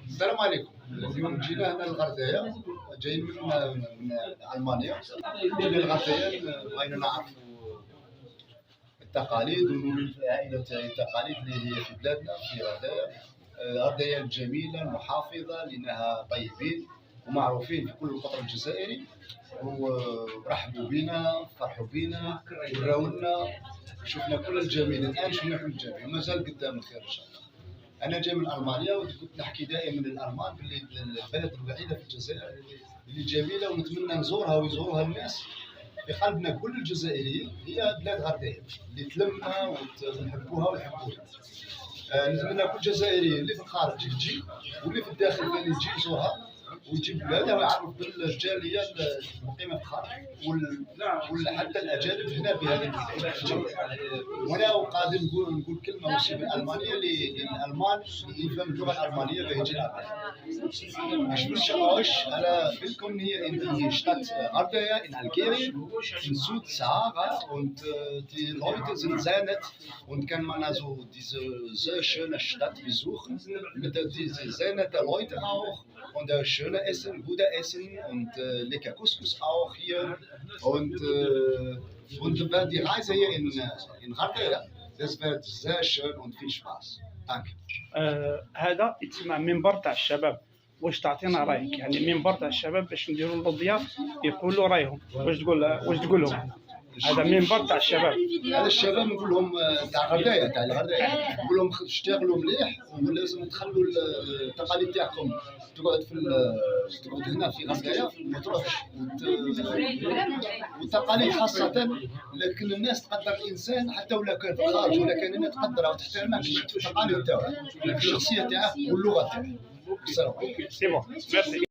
السلام عليكم. اليوم جينا هنا للغردايه، جايين من المانيا. جينا للغردايه بغينا نعرفوا التقاليد ونولي عائله التقاليد اللي هي في بلادنا في غردايه. غردايه الجميله المحافظه لانها طيبين ومعروفين في كل القطر الجزائري، ورحبوا بنا فرحوا بنا وراونا شفنا كل الجميل. الان شفنا كل الجميل ومازال قدام الخير ان شاء الله. أنا جاي من ألمانيا وكنت نحكي دائما للألمان باللي البلد الوحيدة في الجزائر اللي جميلة ونتمنى نزورها ويزورها الناس في قلبنا كل الجزائريين، هي بلاد غردايه اللي تلمنا ونحبوها ويحبونا. نتمنى كل جزائري اللي في الخارج يجي واللي في الداخل كان يجي يزورها ويجيب بلاده ويعرف بالجاليه المقيمه في الخارج وحتى الاجانب هنا بهذه الجوله. وانا قادم نقول كلمه وصي بالالمانيه للالمان اللي يفهم اللغه الالمانيه بيجي لها. Ich wünsche euch alle willkommen hier in die Stadt Ardea in Algerien, in Südsahara, und die Leute sind sehr nett und kann man also diese sehr schöne Stadt besuchen mit diese sehr nette Leute auch und schöne Essen, gute Essen und lecker Couscous auch hier und die Reise hier in Ardea, das wird sehr schön und viel Spaß. Danke. هذا يتسمى منبر تاع الشباب. واش تعطينا رايك؟ يعني منبر تاع الشباب باش نديروا للضياف يقولوا رايهم. واش تقول لهم؟ هذا منبر تاع الشباب. هذا الشباب نقول لهم تاع الغردايه نقول لهم اشتغلوا مليح ولازم تخلوا التقاليد تاعكم تقعد تقعد هنا في غردايه وما تروحش والتقاليد خاصه، لكن الناس تقدر الانسان حتى ولا كان في الخارج ولا كان هنا تقدره وتحترمه في التقاليد تاعه، في الشخصيه تاعه واللغه تاعه. السلام عليكم.